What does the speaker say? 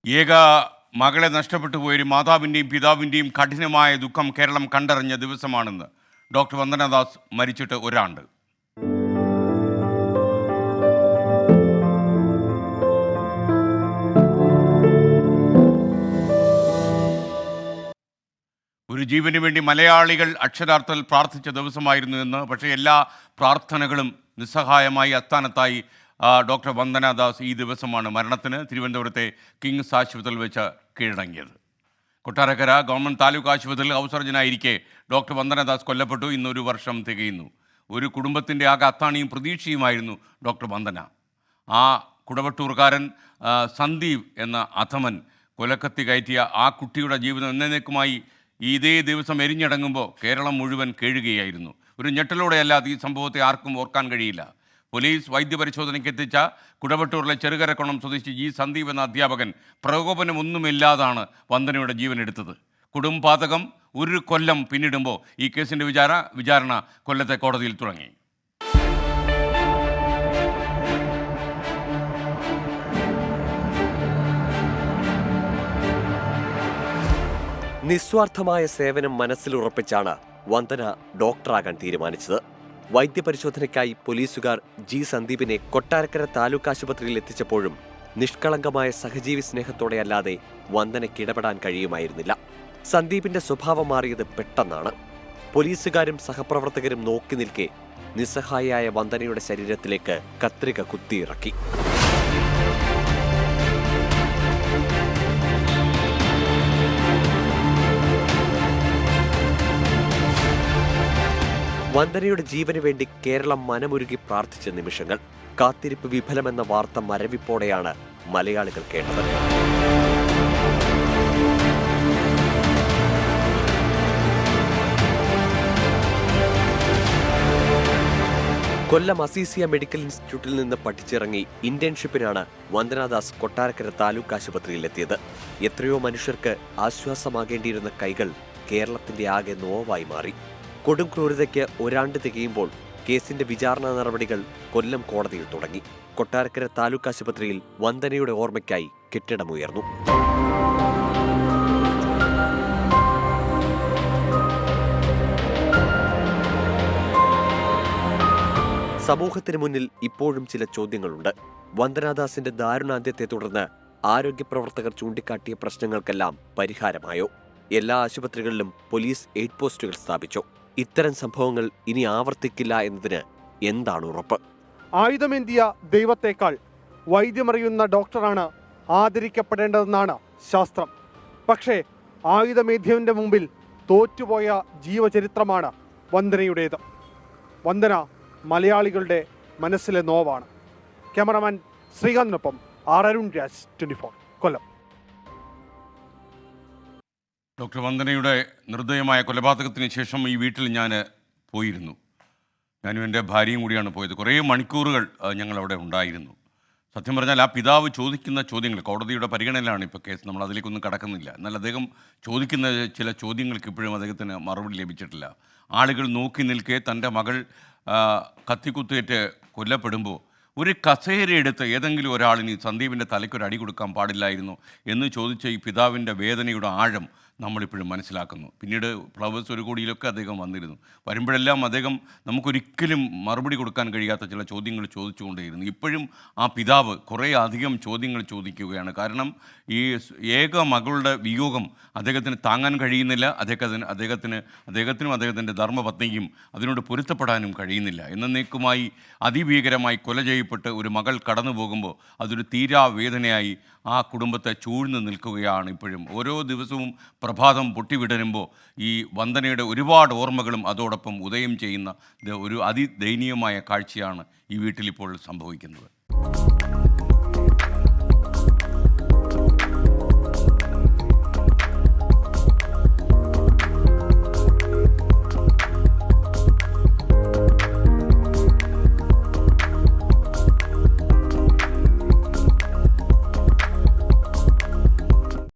ഏക മകളെ നഷ്ടപ്പെട്ടു പോയൊരു മാതാവിൻ്റെയും പിതാവിൻ്റെയും കഠിനമായ ദുഃഖം കേരളം കണ്ടറിഞ്ഞ ദിവസമാണെന്ന് ഡോക്ടർ വന്ദനദാസ് മരിച്ചിട്ട് ഒരാണ്ട്. ഒരു ജീവന് വേണ്ടി മലയാളികൾ അക്ഷരാർത്ഥത്തിൽ പ്രാർത്ഥിച്ച ദിവസമായിരുന്നു എന്ന്. പക്ഷേ എല്ലാ പ്രാർത്ഥനകളും നിസ്സഹായമായി അസ്ഥാനത്തായി ഡോക്ടർ വന്ദനദാസ് ഈ ദിവസമാണ് മരണത്തിന് തിരുവനന്തപുരത്തെ കിങ്സ് ആശുപത്രിയിൽ വെച്ച് കീഴടങ്ങിയത്. കൊട്ടാരക്കര ഗവൺമെൻറ് താലൂക്ക് ആശുപത്രിയിൽ ഹൗസ് ഡോക്ടർ വന്ദനദാസ് കൊല്ലപ്പെട്ടു. ഇന്നൊരു വർഷം തികയുന്നു. ഒരു കുടുംബത്തിൻ്റെ ആകെ അത്താണിയും പ്രതീക്ഷയുമായിരുന്നു ഡോക്ടർ വന്ദന. ആ കുടവട്ടൂർക്കാരൻ സന്ദീപ് എന്ന അധമൻ കൊലക്കത്തി കയറ്റിയ ആ കുട്ടിയുടെ ജീവിതം എന്നേക്കുമായി ഇതേ ദിവസം എരിഞ്ഞടങ്ങുമ്പോൾ കേരളം മുഴുവൻ കേഴുകയായിരുന്നു. ഒരു ഞെട്ടലോടെയല്ലാതെ ഈ സംഭവത്തെ ആർക്കും ഓർക്കാൻ കഴിയില്ല. പോലീസ് വൈദ്യപരിശോധനയ്ക്ക് എത്തിച്ച കുടവട്ടൂരിലെ ചെറുകരക്കുണം സ്വദേശി ജി സന്ദീപ് എന്ന അധ്യാപകൻ പ്രകോപനമൊന്നുമില്ലാതാണ് വന്ദനയുടെ ജീവനെടുത്തത്. കുടുംബാതകം ഒരു കൊല്ലം പിന്നിടുമ്പോൾ ഈ കേസിൻ്റെ വിചാരണ കൊല്ലത്തെ കോടതിയിൽ തുടങ്ങി. നിസ്വാർത്ഥമായ സേവനം മനസ്സിലുറപ്പിച്ചാണ് വന്ദന ഡോക്ടറാകാൻ തീരുമാനിച്ചത്. വൈദ്യപരിശോധനയ്ക്കായി പോലീസുകാർ ജി സന്ദീപിനെ കൊട്ടാരക്കര താലൂക്ക് ആശുപത്രിയിൽ എത്തിച്ചപ്പോഴും നിഷ്കളങ്കമായ സഹജീവി സ്നേഹത്തോടെയല്ലാതെ വന്ദനയ്ക്ക് ഇടപെടാൻ കഴിയുമായിരുന്നില്ല. സന്ദീപിന്റെ സ്വഭാവം മാറിയത് പെട്ടെന്നാണ്. പോലീസുകാരും സഹപ്രവർത്തകരും നോക്കി നിൽക്കെ നിസ്സഹായയായ വന്ദനയുടെ ശരീരത്തിലേക്ക് കത്രിക കുത്തിയിറക്കി. വന്ദനയുടെ ജീവന് വേണ്ടി കേരളം മനമുരുകി പ്രാർത്ഥിച്ച നിമിഷങ്ങൾ. കാത്തിരിപ്പ് വിഫലമെന്ന വാർത്ത മരവിപ്പോടെയാണ് മലയാളികൾ കേട്ടത്. കൊല്ലം അസീസിയ മെഡിക്കൽ ഇൻസ്റ്റിറ്റ്യൂട്ടിൽ നിന്ന് പഠിച്ചിറങ്ങി ഇന്റേൺഷിപ്പിനാണ് വന്ദനദാസ് കൊട്ടാരക്കര താലൂക്ക് ആശുപത്രിയിൽ എത്തിയത്. എത്രയോ മനുഷ്യർക്ക് ആശ്വാസമാകേണ്ടിയിരുന്ന കൈകൾ കേരളത്തിന്റെ ആകെ നോവായി മാറി. കൊടും ക്രൂരതയ്ക്ക് ഒരാണ്ട് തികയുമ്പോൾ കേസിന്റെ വിചാരണ നടപടികൾ കൊല്ലം കോടതിയിൽ തുടങ്ങി. കൊട്ടാരക്കര താലൂക്ക് ആശുപത്രിയിൽ വന്ദനയുടെ ഓർമ്മയ്ക്കായി കെട്ടിടമുയർന്നു. സമൂഹത്തിന് മുന്നിൽ ഇപ്പോഴും ചില ചോദ്യങ്ങളുണ്ട്. വന്ദനദാസിന്റെ ദാരുണാന്ത്യത്തെ തുടർന്ന് ആരോഗ്യ പ്രവർത്തകർ ചൂണ്ടിക്കാട്ടിയ പ്രശ്നങ്ങൾക്കെല്ലാം പരിഹാരമായോ? എല്ലാ ആശുപത്രികളിലും പോലീസ് എയ്ഡ് പോസ്റ്റുകൾ സ്ഥാപിച്ചോ? ഇത്തരം സംഭവങ്ങൾ ഇനി ആവർത്തിക്കില്ല എന്നതിന് എന്താണ് ഉറപ്പ്? ആയുധമേന്തിയ ദൈവത്തേക്കാൾ വൈദ്യമറിയുന്ന ഡോക്ടറാണ് ആദരിക്കപ്പെടേണ്ടതെന്നാണ് ശാസ്ത്രം. പക്ഷേ ആയുധമേധ്യവിൻ്റെ മുമ്പിൽ തോറ്റുപോയ ജീവചരിത്രമാണ് വന്ദനയുടേത്. വന്ദന മലയാളികളുടെ മനസ്സിലെ നോവാണ്. ക്യാമറമാൻ ശ്രീകാന്തിനൊപ്പം അരുൺ രാജ്, 24 കൊല്ലം. ഡോക്ടർ വന്ദനയുടെ നിർദ്ദയമായ കൊലപാതകത്തിന് ശേഷം ഈ വീട്ടിൽ ഞാൻ പോയിരുന്നു. ഞാനും എൻ്റെ ഭാര്യയും കൂടിയാണ് പോയത്. കുറേ മണിക്കൂറുകൾ ഞങ്ങളവിടെ ഉണ്ടായിരുന്നു. സത്യം പറഞ്ഞാൽ ആ പിതാവ് ചോദിക്കുന്ന ചോദ്യങ്ങൾ, കോടതിയുടെ പരിഗണനയിലാണ് ഇപ്പോൾ കേസ്, നമ്മൾ അതിലേക്കൊന്നും കടക്കുന്നില്ല. എന്നാൽ അദ്ദേഹം ചോദിക്കുന്ന ചില ചോദ്യങ്ങൾക്ക് ഇപ്പോഴും അദ്ദേഹത്തിന് മറുപടി ലഭിച്ചിട്ടില്ല. ആളുകൾ നോക്കി നിൽക്കെ തൻ്റെ മകൾ കത്തിക്കുത്തേറ്റ് കൊല്ലപ്പെടുമ്പോൾ ഒരു കസേരയെടുത്ത് ഏതെങ്കിലും ഒരാളിന് സന്ദീപിൻ്റെ തലയ്ക്കൊരു അടി കൊടുക്കാൻ പാടില്ലായിരുന്നു എന്ന് ചോദിച്ച ഈ പിതാവിൻ്റെ വേദനയുടെ ആഴം നമ്മളിപ്പോഴും മനസ്സിലാക്കുന്നു. പിന്നീട് ഫ്ലവേഴ്സ് ഒരു കോടിയിലൊക്കെ അദ്ദേഹം വന്നിരുന്നു. വരുമ്പോഴെല്ലാം അദ്ദേഹം നമുക്കൊരിക്കലും മറുപടി കൊടുക്കാൻ കഴിയാത്ത ചില ചോദ്യങ്ങൾ ചോദിച്ചുകൊണ്ടേയിരുന്നു. ഇപ്പോഴും ആ പിതാവ് കുറേ അധികം ചോദ്യങ്ങൾ ചോദിക്കുകയാണ്. കാരണം ഈ ഏക മകളുടെ വിയോഗം അദ്ദേഹത്തിന് താങ്ങാൻ കഴിയുന്നില്ല. അദ്ദേഹത്തിനും അദ്ദേഹത്തിൻ്റെ ധർമ്മപത്നിക്കും അതിനോട് പൊരുത്തപ്പെടാനും കഴിയുന്നില്ല. എന്നേക്കുമായി അതിഭീകരമായി കൊല ചെയ്യപ്പെട്ട് ഒരു മകൾ കടന്നു പോകുമ്പോൾ അതൊരു തീരാവേദനയായി ആ കുടുംബത്തെ ചൂഴ്ന്നു നിൽക്കുകയാണ് ഇപ്പോഴും. ഓരോ ദിവസവും പ്രഭാതം പൊട്ടിവിടരുമ്പോൾ ഈ വന്ദനയുടെ ഒരുപാട് ഓർമ്മകളും അതോടൊപ്പം ഉദയം ചെയ്യുന്ന ഒരു അതിദയനീയമായ കാഴ്ചയാണ് ഈ വീട്ടിലിപ്പോൾ സംഭവിക്കുന്നത്.